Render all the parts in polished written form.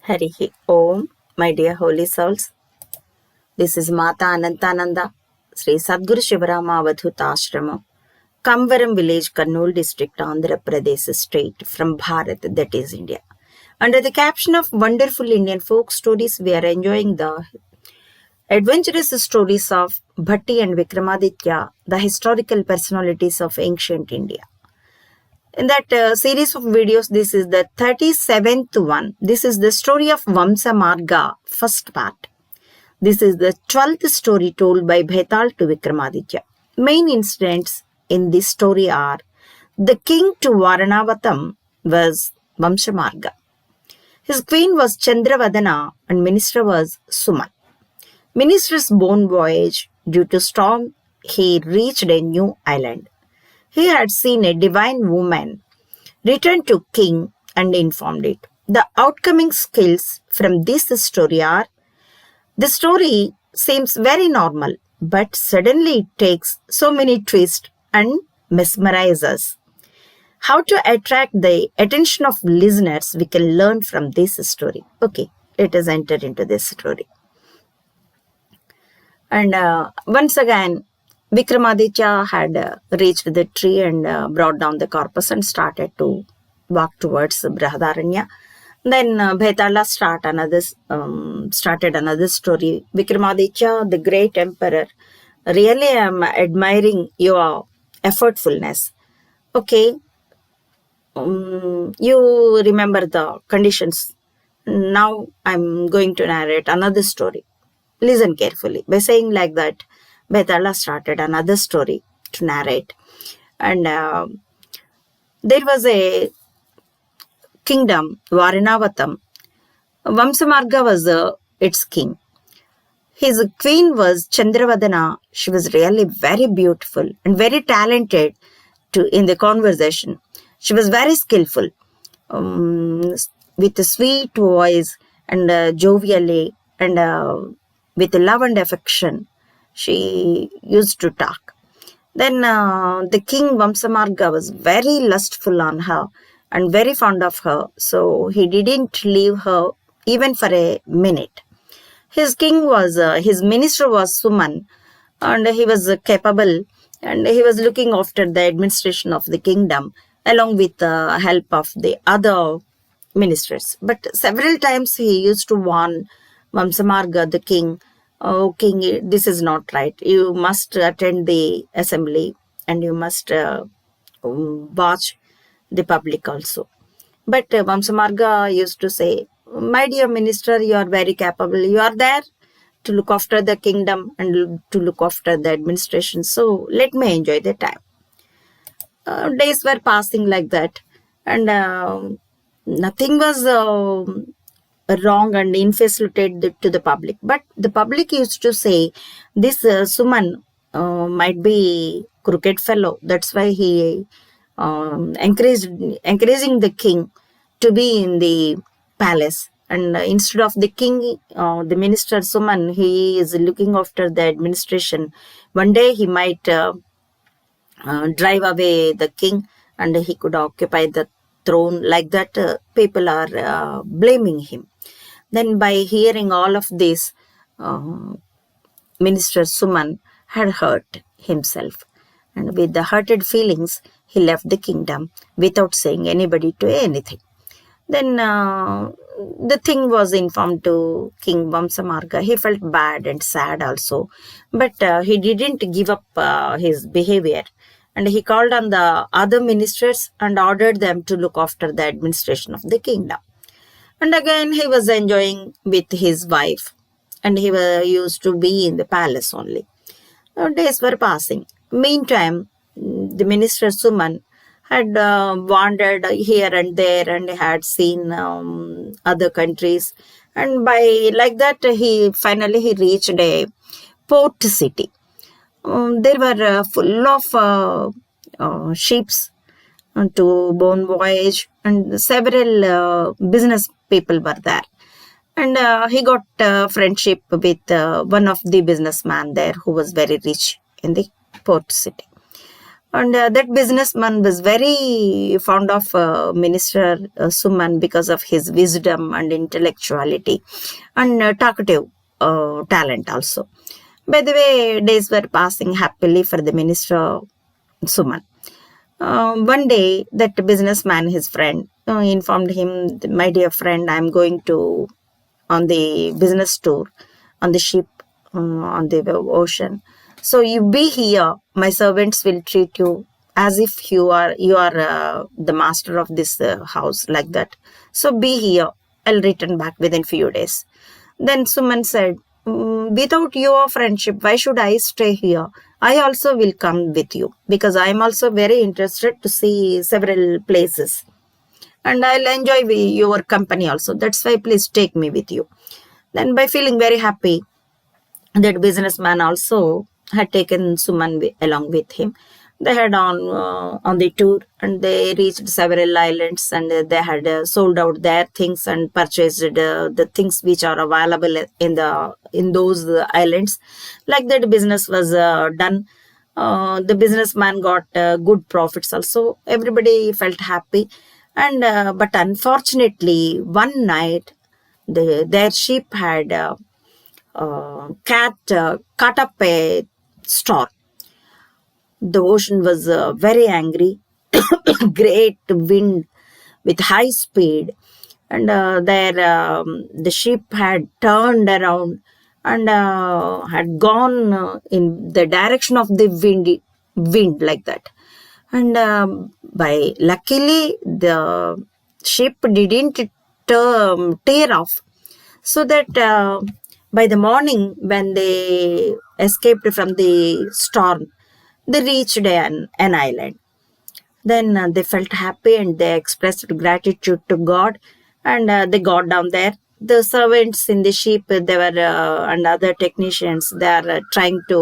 Harihi Om, my dear holy souls. This is Mata Anantananda, Sri Sadguru Shivarama Avadhuta Ashramam, Kamvaram village, Kurnool district, Andhra Pradesh state, from Bharat, that is India. Under the caption of Wonderful Indian Folk Stories, we are enjoying the adventurous stories of Bhatti and Vikramaditya, the historical personalities of ancient India. In that series of videos, this is the 37th one. This is the story of Vamsa Marga, first part. This is the 12th story told by Bhethal to Vikramaditya. Main incidents in this story are: the king to Varanavatam was Vamsa Marga. His queen was Chandra Vadana and minister was Suman. Minister's born voyage, due to storm, he reached a new island. He had seen a divine woman, returned to king and informed it. The outcoming skills from this story are: the story seems very normal, but suddenly it takes so many twists and mesmerizes us. How to attract the attention of listeners, we can learn from this story. Okay, let us enter into this story. And once again, Vikramaditya had reached the tree and brought down the corpus and started to walk towards Brahadaranya. Then Bhetala started another story. Vikramaditya, the great emperor, really am admiring your effortfulness. Okay, you remember the conditions. Now I'm going to narrate another story. Listen carefully. By saying like that, Bhetala started another story to narrate. And there was a kingdom, Varanavatam. Vamsa Marga was its king. His queen was Chandra Vadana. She was really very beautiful and very talented in the conversation. She was very skillful, with a sweet voice and jovially and with love and affection. She used to talk. Then the king Vamsa Marga was very lustful on her and very fond of her, so he didn't leave her even for a minute. His minister was Suman, and he was capable, and he was looking after the administration of the kingdom along with the help of the other ministers. But several times he used to warn Vamsa Marga, the king, "Oh, king, this is not right. You must attend the assembly and you must watch the public also." But Vamsa Marga used to say, "My dear minister, you are very capable. You are there to look after the kingdom and to look after the administration. So let me enjoy the time." Days were passing like that, and nothing was wrong and infatuated to the public. But the public used to say, this Suman might be crooked fellow. That's why he encouraging the king to be in the palace. And instead of the king, the minister Suman, he is looking after the administration. One day he might drive away the king and he could occupy the throne. Like that, people are blaming him. Then by hearing all of this, Minister Suman had hurt himself. And with the hurted feelings, he left the kingdom without saying anybody to anything. Then the thing was informed to King Vamsa Marga. He felt bad and sad also. But he didn't give up his behavior. And he called on the other ministers and ordered them to look after the administration of the kingdom. And again, he was enjoying with his wife. And he used to be in the palace only. Days were passing. Meantime, the minister Suman had wandered here and there and had seen other countries. And by like that, he finally reached a port city. There were full of ships to bonvoyege, and several business people were there. And he got friendship with one of the businessmen there who was very rich in the port city. And that businessman was very fond of Minister Suman because of his wisdom and intellectuality and talkative talent also. By the way, days were passing happily for the Minister Suman. One day, that businessman, his friend, informed him, "My dear friend, I'm going to on the business tour on the ship on the ocean. So you be here. My servants will treat you as if you are the master of this house, like that. So be here. I'll return back within few days." Then Suman said, "Without your friendship, why should I stay here? I also will come with you because I am also very interested to see several places and I'll enjoy your company also. That's why please take me with you." Then, by feeling very happy, that businessman also had taken Suman along with him. They had on the tour, and they reached several islands, and they had sold out their things and purchased the things which are available in those islands. Like that, business was done. The businessman got good profits also. Everybody felt happy, and but unfortunately, one night their ship had caught up a storm. The ocean was very angry, great wind with high speed, and the ship had turned around and had gone in the direction of the wind like that. And by luckily the ship didn't tear off, so that by the morning when they escaped from the storm, they reached an island. Then they felt happy and they expressed gratitude to God, and they got down there. The servants in the ship, they were and other technicians, they are trying to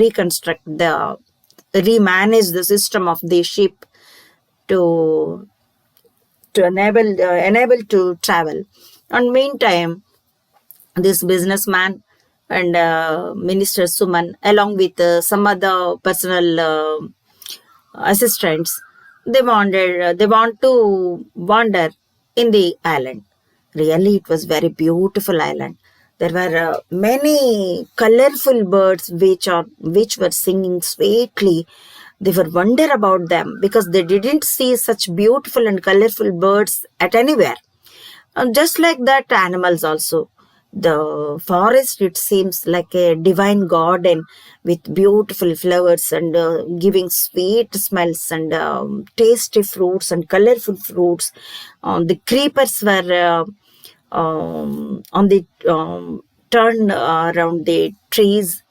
reconstruct remanage the system of the ship to enable to travel. And meantime, this businessman and Minister Suman, along with some other personal assistants, they want to wander in the island. Really, it was very beautiful island. There were many colorful birds which were singing sweetly. They were wonder about them because they didn't see such beautiful and colorful birds at anywhere. Just like that, animals also. The forest, it seems like a divine garden with beautiful flowers and giving sweet smells and tasty fruits and colorful fruits. The creepers were on the turn around the trees,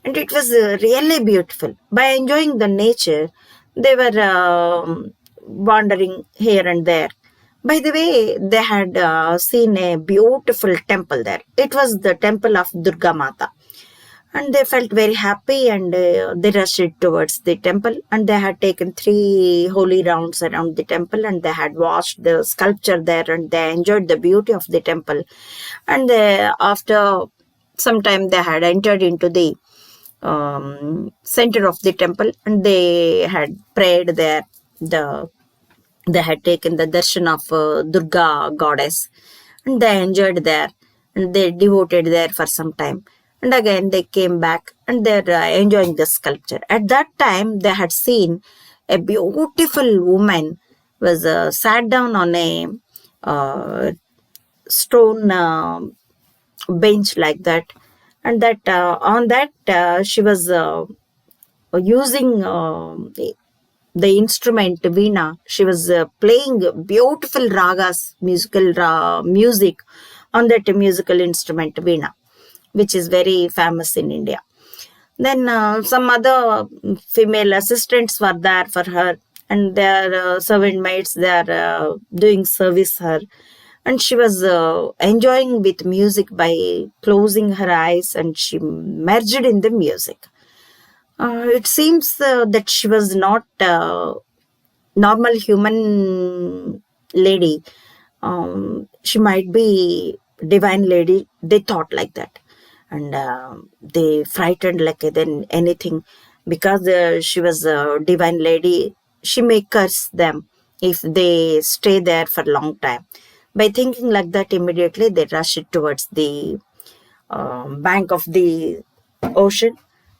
and it was really beautiful. By enjoying the nature, they were wandering here and there. By the way, they had seen a beautiful temple there. It was the temple of Durga Mata. And they felt very happy, and they rushed towards the temple, and they had taken 3 holy rounds around the temple, and they had watched the sculpture there, and they enjoyed the beauty of the temple. And after some time, they had entered into the center of the temple, and they had prayed there. They had taken the darshan of Durga goddess, and they enjoyed there, and they devoted there for some time. And again they came back, and they're enjoying the sculpture. At that time, they had seen a beautiful woman was sat down on a stone bench like that, and that on that she was using the instrument Veena. She was playing beautiful ragas, music on that musical instrument Veena, which is very famous in India. Then some other female assistants were there for her, and their servant maids, they are doing service her. And she was enjoying with music by closing her eyes, and she merged in the music. It seems that she was not normal human lady. She might be divine lady. They thought like that, and they frightened like than anything. because she was a divine lady, she may curse them if they stay there for a long time. By thinking like that, immediately they rush towards the bank of the ocean.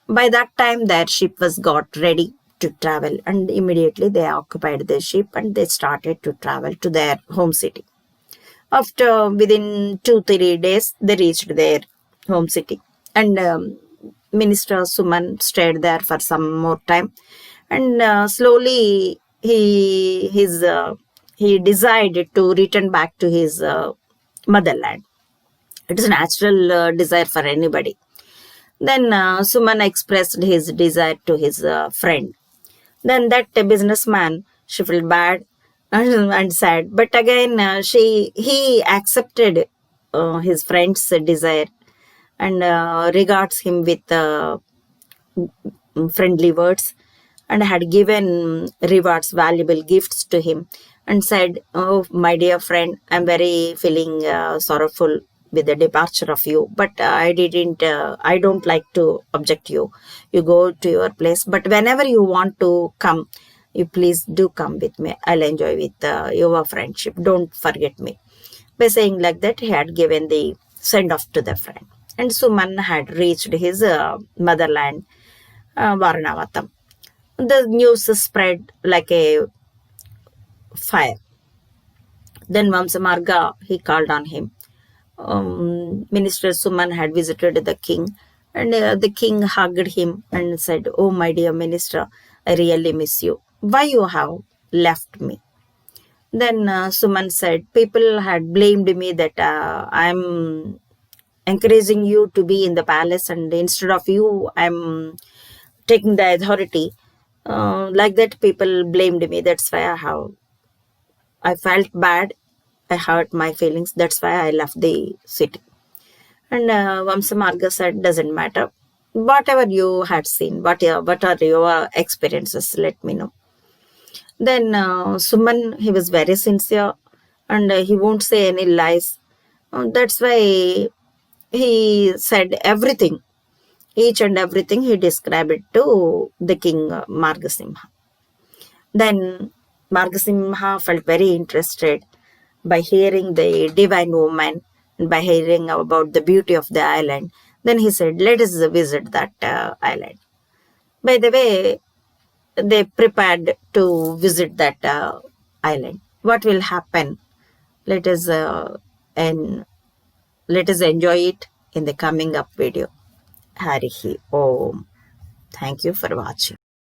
By that time, their ship was got ready to travel, and immediately they occupied the ship and they started to travel to their home city. After within 2-3 days, they reached their home city, and Minister Suman stayed there for some more time, and slowly he decided to return back to his motherland. It is a natural desire for anybody. Then Suman expressed his desire to his friend. Then that businessman, she felt bad and sad, but again he accepted his friend's desire and regards him with friendly words, and had given rewards, valuable gifts to him, and said, "Oh, my dear friend, I'm very feeling sorrowful with the departure of you, but I don't like to object you. You go to your place, but whenever you want to come, you please do come with me. I'll enjoy with your friendship. Don't forget me." By saying like that, he had given the send off to the friend. And Suman had reached his motherland, Varanavatam. The news spread like a fire. Then Vamsa Marga, he called on him. Minister Suman had visited the king, and the king hugged him and said, "Oh, my dear minister, I really miss you. Why you have left me?" Then Suman said, "People had blamed me that I'm encouraging you to be in the palace, and instead of you, I'm taking the authority. Like that, people blamed me. That's why I felt bad. I hurt my feelings. That's why I left the city." And Vamsa Marga said, "Doesn't matter. Whatever you had seen, what are your experiences? Let me know." Then Suman, he was very sincere, and he won't say any lies. That's why he said everything, each and everything he described it to the king Margasimha. Then Margasimha felt very interested by hearing the divine woman and by hearing about the beauty of the island. Then he said, "Let us visit that island." By the way, they prepared to visit that island. What will happen? Let us and let us enjoy it in the coming up video. Harihi Om. Thank you for watching.